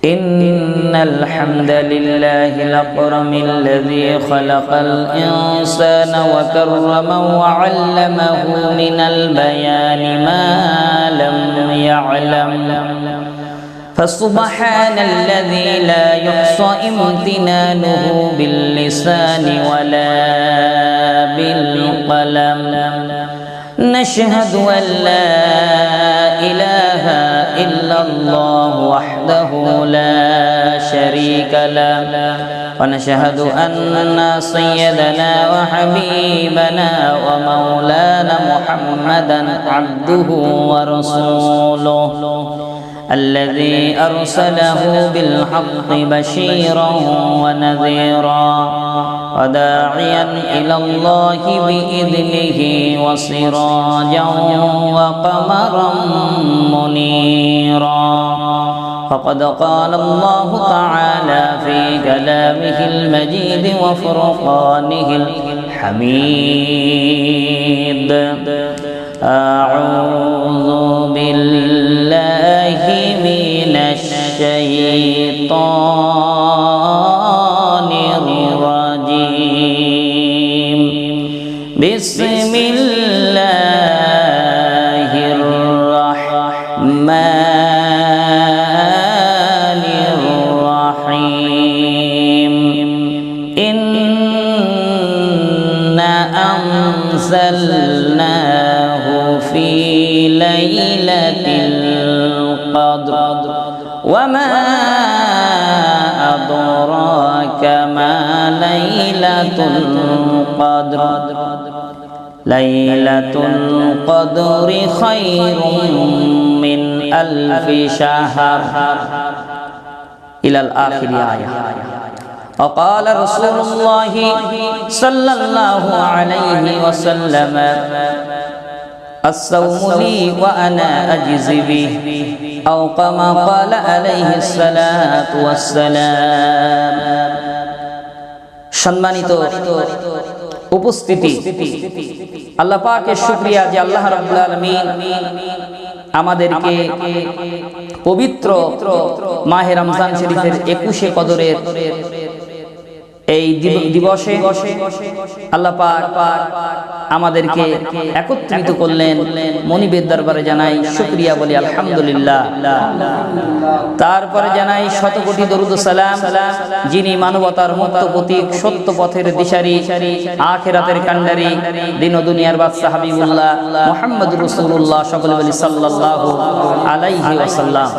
إن الحمد لله الأكرم الذي خلق الإنسان وكرمه وعلمه من البيان ما لم يعلم فسبحان الذي لا يحصى امتنانه باللسان ولا بالقلم نشهد أن لا إله إلا الله وحده لا شريك له ونشهد أن سيدنا وحبيبنا ومولانا محمدا عبده ورسوله الذي أرسله بالحق بشيرا ونذيرا وداعيا إلى الله بإذنه وسراجا وقمرا منيرا فقد قال الله تعالى في كلامه المجيد وفرقانه الحميد أعوذ بالله من الشيطان الرجيم بسم الله الرحمن الرحيم إنا أنزلناه في ليلة القدر وما أدراك ما ليلة القدر ليلة القدر خير من ألف شهر إلى الآخر آية. وقال رسول الله صلى الله عليه وسلم الصوم لي وأنا أجزي به أو كما قال عليه الصلاة والسلام. সম্মানিত উপস্থিতি, আল্লাহ পাকের শুকরিয়া যে আল্লাহ রাব্বুল আলামিন আমাদেরকে পবিত্র মাহে রমজান শরীফের 21শে কদরের এই দিবসে আল্লাহ পাক আমাদেরকে একত্রিত করলেন। মনিবের দরবারে জানাই শুকরিয়া, বলি আলহামদুলিল্লাহ। তারপরে জানাই শত কোটি দরুদ ও সালাম যিনি মানবতার মুক্ত প্রতীক, সত্য পথের দিশারি, আখিরাতের কান্ডারি, দিন ও দুনিয়ার বাদশা হাবিবুল্লাহ মুহাম্মদুর রাসূলুল্লাহ, সকলে বলি সাল্লাল্লাহু আলাইহি ওয়াসাল্লাম।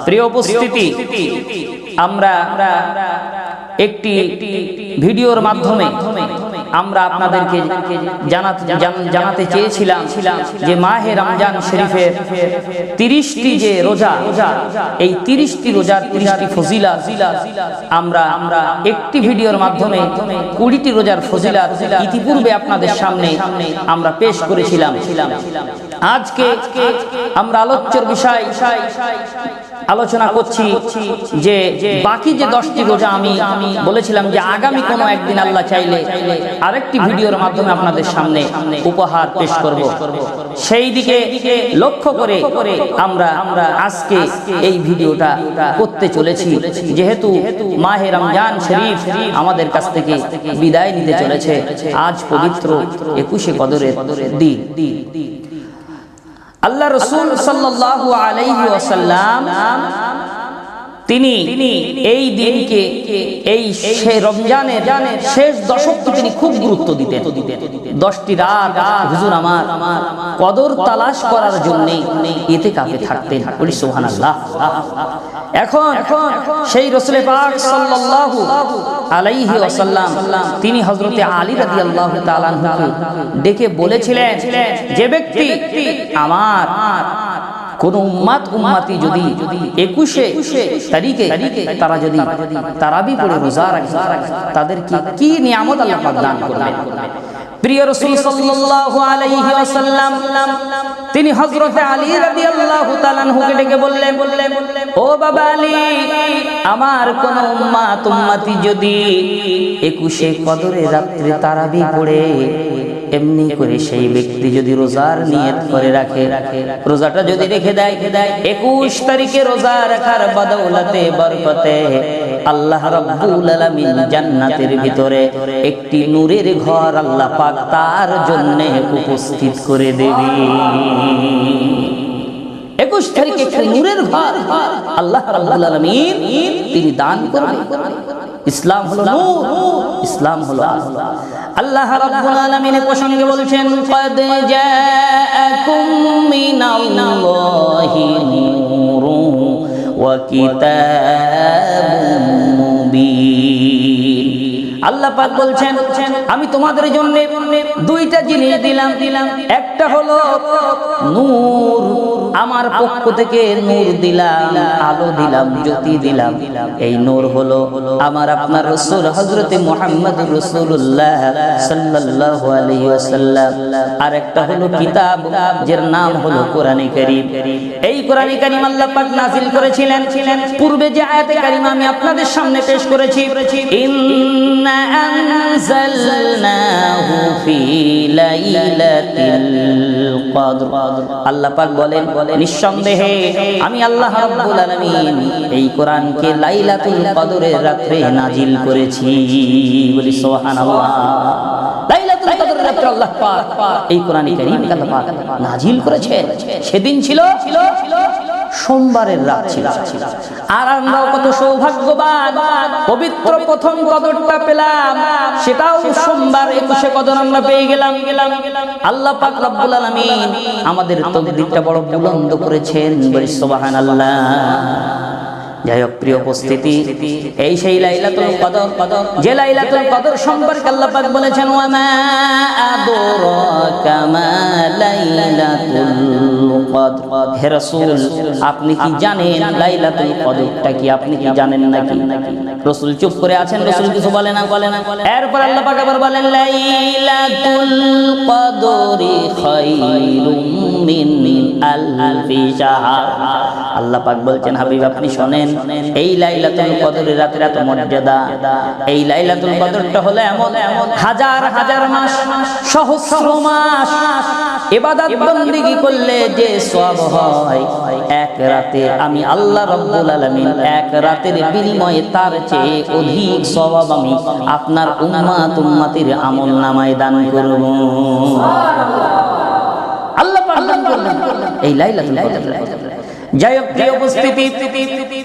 প্রিয় উপস্থিতি, আমরা একটি ভিডিওর মাধ্যমে আমরা আপনাদেরকে জানাতে চেয়েছিলাম যে মাহে রমজান শরীফের 30টি যে রোজা, এই 30টি রোজার 30টি ফজিলত আমরা একটি ভিডিওর মাধ্যমে 20টি রোজার ফজিলত ইতিপূর্বে আপনাদের সামনে আমরা পেশ করেছিলাম। আজকে আমরা আলোচ্যের বিষয় আলোচনা করছি যে বাকি যে 10টি রোজা আমি বলেছিলাম যে আগামী কোনো একদিন আল্লাহ চাইলে আরেকটি ভিডিওর মাধ্যমে আপনাদের সামনে উপহার পেশ করব, সেই দিকে লক্ষ্য করে আমরা আজকে এই ভিডিওটা করতে চলেছি, যেহেতু মাহে রমজান শরীফ আমাদের কাছ থেকে বিদায় নিতে চলেছে। আজ পবিত্র 21শে কদরের দিন। আল্লাহ রাসূল সাল্লাল্লাহু আলাইহি ওয়াসাল্লাম তিনি এই দিনকে, এই রমজানের শেষ দশককে তিনি খুব গুরুত্ব দিতেন। 10টি রাত হুজুর আমার কদর তালাশ করার জন্য ইতিকাফে থাকতেন। বলি সুবহানাল্লাহ। এখন সেই রাসূল পাক সাল্লাল্লাহু আলাইহি ওয়াসাল্লাম তিনি হযরতে আলী রাদিয়াল্লাহু তাআলা আনহুকে ডেকে বলেছিলেন, যে ব্যক্তি আমার কোন উম্মতি যদি 21শে তারিখে তারা যদি তারাবি পড়ে রোজা রাখে, তাদেরকে কি নিয়ামত আল্লাহ পাক দান করবেন। প্রিয় রাসূল সাল্লাল্লাহু আলাইহি ওয়াসাল্লাম তিনি হযরত আলী রাদিয়াল্লাহু তাআলা আনহুকে ডেকে বললেন, ও বাবা আলী, আমার কোন উম্মতি যদি 21শে কদরে রাত্রে তারাবি পড়ে এমনি করে সেই ব্যক্তি যদি রোজার নিয়ত করে রাখে, রোজাটা যদি রেখে দেয় 21 তারিখে রোজা রাখার বদৌলতে বরকতে আল্লাহ রাব্বুল আলামিন জান্নাতের ভিতরে একটি নূরের ঘর আল্লাহ পাক তার জন্য উপস্থিত করে দেবে। 21 তারিখে একটি নূরের ঘর আল্লাহ রাব্বুল আলামিন তিনি দান করবেন। ইসলাম হলো নূর, ইসলাম হলো আলো। আল্লাহ রাব্বুল আলামিন প্রসঙ্গে বলছেন قد جاءكم من الله نور وكتاب مبين। আল্লাহ পাক বলছেন আমি তোমাদের জন্য দুইটা জিনিস দিলাম, একটা হলো নূর, আমার পক্ষ থেকে নূর দিলাম, আলো দিলাম, জ্যোতি দিলাম। এই নূর হলো আমার আপনার রাসূল হযরত মুহাম্মদুর রাসূলুল্লাহ সাল্লাল্লাহু আলাইহি ওয়াসাল্লাম। আর একটা হলো কিতাব, যার নাম হলো কোরআনে কারীম। এই কোরআনে কারীম আল্লাহ পাক নাযিল করেছিলেন। পূর্বে যে আয়াতে কারিমা আমি আপনাদের সামনে পেশ করেছি, ইন্না আনজালনাহু ফি লাইলাতিল কদর। আল্লাহ পাক বলেন নিঃসন্দেহে আমি আল্লাহ রাব্বুল আলামিন এই কোরআনকে লাইলাতুল কদরের রাতে নাজিল করেছি। বলি সুবহানাল্লাহ। লাইলাতুল কদরের রাতে আল্লাহ পাক এই কোরআন কারীমকে আল্লাহ পাক নাজিল করেছে। সেদিন ছিল সোমবারের রাত ছিল। আর আমরা কত সৌভাগ্যবান, পবিত্র প্রথম কদরটা পেলাম, সেটাও সোমবার 21 কদর আমরা পেয়ে গেলাম। আল্লাহ পাক রব্বুল আলামিন আমাদের তকদীরটা বড় বুলন্দ করেছেন। বলি সুবহানাল্লাহ। যাই হোক প্রিয় উপস্থিতি, এই সেই লাইলাতুল কদর, যে লাইলাতুল কদর সম্পর্কে আল্লাহ পাক বলেছেন ওয়া মা আদরাকা মা লাইলাতুল কদর। হে রাসূল আপনি কি জানেন লাইলাতুল কদরটা কি? আপনি কি জানেন নাকি? রাসূল চুপ করে আছেন, রাসূল কিছু বলে না। এরপর আল্লাহ পাক আবার বলেন লাইলাতুল কদরি খায়রুম মিন আলফি শাহর। আল্লাহ পাক বলছেন হাবিব আপনি শুনেন, এই লাইলাতুল কদরের রাতের এত মর্যাদা। এই লাইলাতুল কদরটা হলো এমন হাজার হাজার মাস, সহস্র মাস ইবাদত বندگی করলে যে সওয়াব হয়, এক রাতে আমি আল্লাহ রাব্বুল আলামিন এক রাতের বিনিময়ে তার চেয়ে অধিক সওয়াব আমি আপনার উম্মতের আমলনামায় দান করব। আল্লাহ পাক দান করবেন এই লাইলাতুল কদর। যাই হোক প্রিয় উপস্থিতি,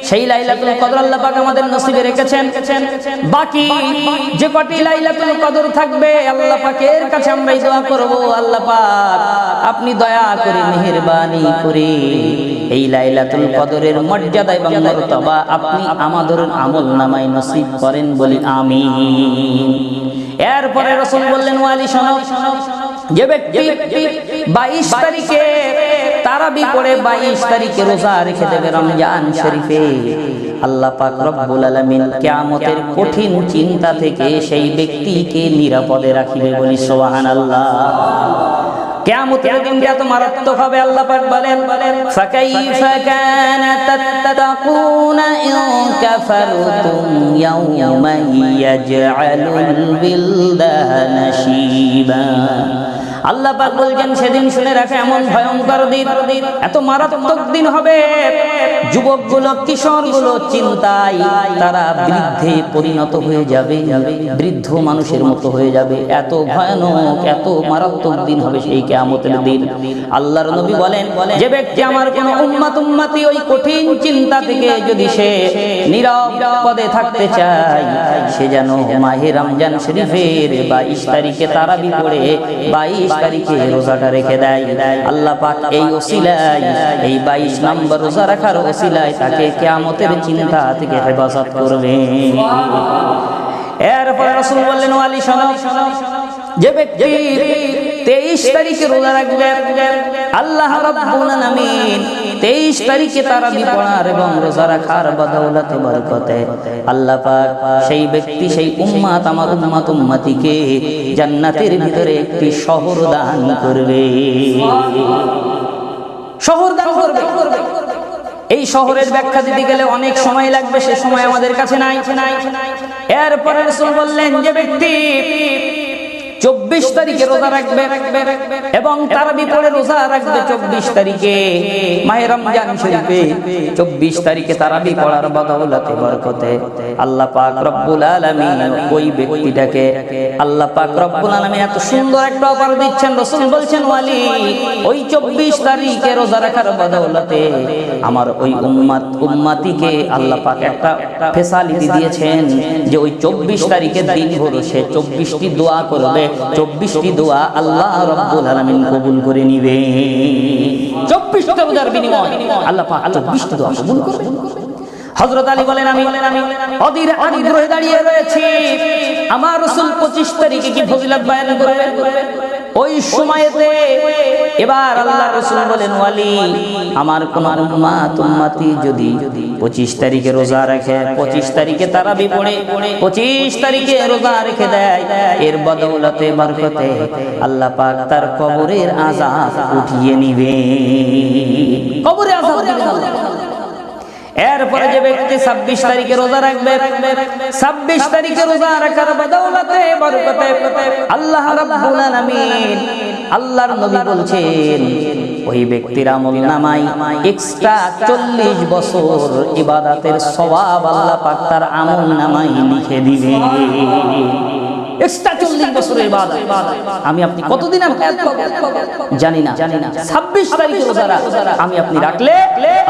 সেই লাইলাতুল কদর আল্লাহ পাক আমাদের নসিবে রেখেছেন। বাকি যে কটি লাইলাতুল কদর থাকবে আল্লাহ পাকের কাছে আমরা দোয়া করব, আল্লাহ পাক আপনি দয়া করে মেহেরবানি করে এই লাইলাতুল কদরের মর্যাদা এবং মর্তবা আপনি আমাদের আমলনামায় নসিব করেন। বলি আমিন। এরপরে রাসূল বললেন ওয়ালি শোনো, যে ব্যক্তি 22 তারিখে তারাবি পড়ে 22 তারিখে রোজা রেখে দেবে রমজান শরীফে, আল্লাহ পাক রব্বুল আলামিন কিয়ামতের কঠিন চিন্তা থেকে সেই ব্যক্তিকে নিরাপদে রাখিবে। বলি সুবহানাল্লাহ। কিয়ামতের দিনটা এত মারাত্মক হবে। আল্লাহ পাক বলেন ফাকাইফা কানা তাত্তাকুনা ইন কাফারতুম ইয়াওমান ইয়াজআলুল বিলদানা শিবা। আল্লাহ পাক বলছেন সেদিন শুনে রাখে এমন ভয়ঙ্কর দিন, এত মারাত্মক দিন হবে, যুবকগুলো কিশোরগুলো চিন্তায় তারা বৃদ্ধে পরিণত হয়ে যাবে, বৃদ্ধ মানুষের মতো হয়ে যাবে। এত ভয়ানক, এত মারাত্মক দিন হবে সেই কিয়ামতের দিন। আল্লাহর নবী বলেন যে ব্যক্তি আমার কোন উম্মতি ওই কঠিন চিন্তা থেকে যদি সে নিরাপদে থাকতে চায়, সে যেন মাহে রমজান শরীফের 22 তারিখে তারাবি পড়ে 22 তারিখে রোজাটা রেখে দেয়। আল্লাহ পাক এই ওসিলায়, এই 22 নম্বর রোজা রাখার ওসিলায় তাকে কিয়ামতের চিন্তা থেকে হেফাজত করবে। এরপর রাসূল বললেন ওয়ালি শোনো, যে ব্যক্তি 23 তারিখে রোজা রাখবে আল্লাহ রাব্বুল আলামিন 23 তারিখে তারাবি পড়ার এবং রোজা রাখার বদৌলতে বরকতে আল্লাহ পাক সেই ব্যক্তি, সেই উম্মত, আমার উম্মতিকে জান্নাতের ভিতরে একটি শহর দান করবে। শহর দান করবে। এই শহরের ব্যাখ্যা দিতে গেলে অনেক সময় লাগবে, সে সময় আমাদের কাছে নাই। এরপরে রাসূল বললেন যে ব্যক্তি 24 তারিখে রোজা রাখবে এবং তারাবি পড়ে রোজা রাখবে 24 তারিখে মাহে রমজান শরীফে 24 তারিখে তারাবি পড়ার বদৌলতে বরকতে আল্লাহ পাক রব্বুল আলামিন ওই ব্যক্তিটাকে আল্লাহ পাক রব্বুল আলামিন এত সুন্দর একটা অফার দিচ্ছেন। রাসূল বলছেন ওয়ালি ওই 24 তারিখে রোজা রাখার বদৌলতে আমার ওই উম্মতিকে আল্লাহ পাক একটা ফেসিলিটি দিয়েছেন যে ওই 24 তারিখের দিন ভোর সে 24টি দোয়া করবে, 24টি দোয়া আল্লাহ রাব্বুল আলামিন কবুল করে নিবে। 24টা রোজার বিনিময়ে আল্লাহ পাক 24টি দোয়া কবুল করবে। হযরত আলী বলেন আমি অধীর আগ্রহে দাঁড়িয়ে রয়েছি আমার রাসূল 25 তারিখে কি ফজিলত বয়ান করবে। ওই সময়তে এবার আল্লাহর রাসূল বলেন ওয়ালি আমার কোন উম্মতি যদি 25 তারিখে রোজা রাখে, 25 তারিখে তারাবি পড়ে, 25 তারিখে রোজা রেখে দেয়, এর বদৌলতে বরকতে আল্লাহ পাক তার কবরের আযাব উঠিয়ে নিবে। কবরের আযাব দিবেন আল্লাহ। এরপরে যে ব্যক্তি 26 তারিখে রোজা রাখবে, 26 তারিখে রোজা রাখার বদৌলতে বরকতে আল্লাহ রাব্বুল আলামিন আল্লাহর নবী বলছেন ওই ব্যক্তির আমলনামায় এক্সট্রা 40 বছর ইবাদতের সওয়াব আল্লাহ পাক তার আমলনামায় লিখে দিবে। এক্সট্রা 40 বছরের ইবাদত আমি আপনি কতদিন আর জানি না। 26 তারিখে রোজা আমি আপনি রাখলে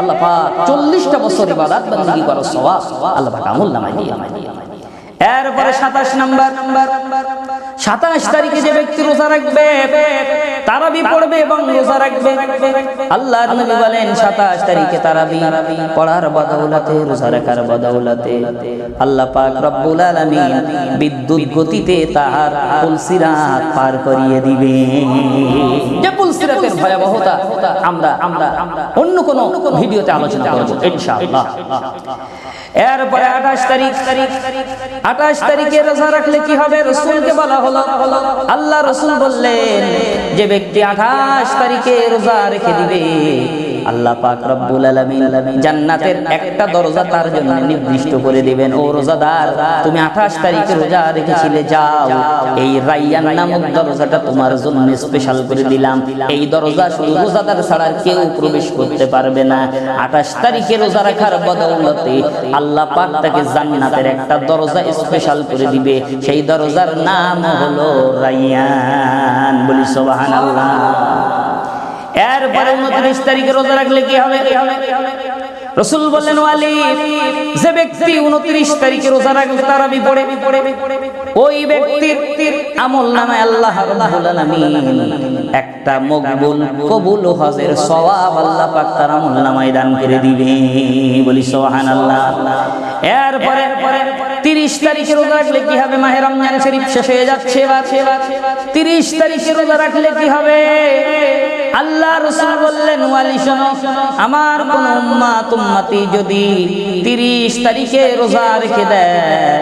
আল্লাহ পাক 40টা বছর ইবাদত বندگی করার সওয়াব আল্লাহ পাক আমলনামায় দিয়ে দিবেন। এরপরে 27 নাম্বার 27 তারিখে যে ব্যক্তি রোজা রাখবে, তারাবি পড়বে এবং রোজা রাখবে, আল্লাহর নবী বলেন 27 তারিখে তারাবি পড়ার বদৌলতে রোজা রাখার বদৌলতে আল্লাহ পাক রব্বুল আলামিন বিদ্যুৎ গতিতে তার পুলসিরাত পার করিয়ে দিবে। যে পুলসিরাতের ভয়াবহতা আমরা অন্য কোন ভিডিওতে আলোচনা করব ইনশাআল্লাহ। এরপরে 28 তারিখে রোজা রাখলে কি হবে রাসূলকে বলা হলো। আল্লাহ রাসূল বললেন যে ব্যক্তি 28 তারিখে রোজা রেখে দিবে আল্লাহ পাক রব্বুল আলামিন জান্নাতের একটা দরজা তার জন্য নির্দিষ্ট করে দিবেন। ও রোজাদার তুমি 28 তারিখে রোজা রেখেছিলে, যাও এই রায়্যান নামক দরজাটা তোমার জন্য স্পেশাল করে দিলাম। এই দরজা শুধু রোজাদার ছাড়া কেউ প্রবেশ করতে পারবে না। 28 তারিখে রোজা রাখার বদৌলতে আল্লাহ পাক তাকে জান্নাতের একটা দরজা স্পেশাল করে দিবে। সেই দরজার নাম হলো রায়্যান। বলি সুবহানাল্লাহ। এরপরে 29 তারিখে রোজা রাখলে কি হবে রাসূল বললেন ওয়ালি যে ব্যক্তি 29 তারিখে রোজা রাখবে তারাবি পড়ে, ওই ব্যক্তির আমলনামায় আল্লাহ রাব্বুল আলামিন একটা মকবুল কবুল হজের সওয়াব আল্লাহ পাক তার আমলনামায় দান করে দিবে। বলি সুবহানাল্লাহ। এরপরে 30 তারিখে রোজা রাখলে কি হবে মাহে রমজান শরীফ শেষ হয়ে যাচ্ছে। 30 তারিখে রোজা রাখলে কি হবে আল্লাহ রাসূল বললেন ওয়ালি শোনো আমার কোন উম্মতি যদি 30 তারিখে রোজা রেখে দেয়,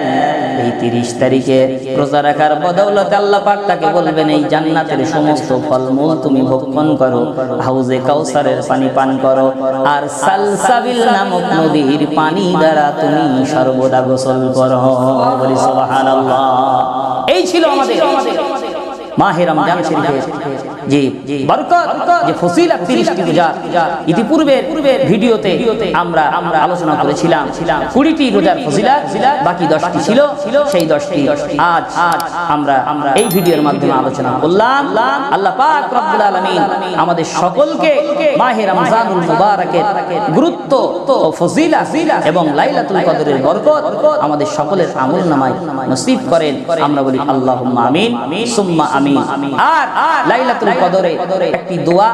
এই 30 তারিখে রোজা রাখার বদৌলতে আল্লাহ পাক তাকে বলবেন এই জান্নাতের সমস্ত ফলমূল তুমি ভক্ষণ করো, হাউজে কাউসারের পানি পান করো, আর সালসাবিল নামক নদীর পানি দ্বারা তুমি সর্বদা গোসল করো। বলি সুবহানাল্লাহ। এই ছিল আমাদের মাহে রমজান শরীফের যে বরকত, যে ফজিলত 30টি রোজা। ইতিপূর্বের ভিডিওতে আমরা আলোচনা করেছিলাম 20টি রোজার ফজিলত, বাকি 10টি ছিল। সেই 10টি আজ আমরা এই ভিডিওর মাধ্যমে আলোচনা করলাম। আল্লাহ পাক রব্বুল আলামিন আমাদের সকলকে মাহে রমজানুল মুবারকের গুরুত্ব ও ফজিলত এবং লাইলাতুল কদরের বরকত আমাদের সকলের আমলনামায় নসিব করেন। আমরা বলি আল্লাহুম্মা আমিন সুম্মা আমিন। আর লাইলাতুল কদরে একটি দোয়া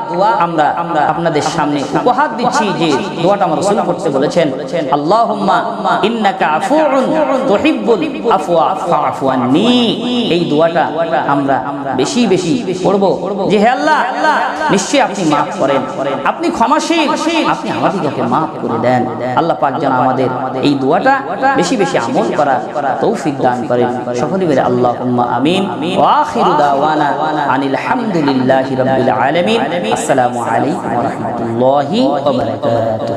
আমরা আপনাদের সামনে উপহার দিচ্ছি, যে দোয়াটা আমার রাসূল পড়তে বলেছেন, আল্লাহুম্মা ইন্নাকা আফুউন তুহিব্বুল আফওয়া ফাআফু আন্নী। এই দোয়াটা আমরা বেশি বেশি পড়ব, যে হে আল্লাহ নিশ্চয়ই আপনি maaf করেন, আপনি ক্ষমাশীল, আপনি আমাদেরকে maaf করে দেন। আল্লাহ পাক যেন আমাদের এই দোয়াটা বেশি বেশি আমল করার তৌফিক দান করেন। সকলে বলে আল্লাহুম্মা আমিন। ওয়া আখিরু দাওয়ানা আনিল হামদুলিল্লাহি রাব্বিল আলামিন। আসসালামু আলাইকুম ওয়া রাহমাতুল্লাহি ওয়া বারাকাতুহু।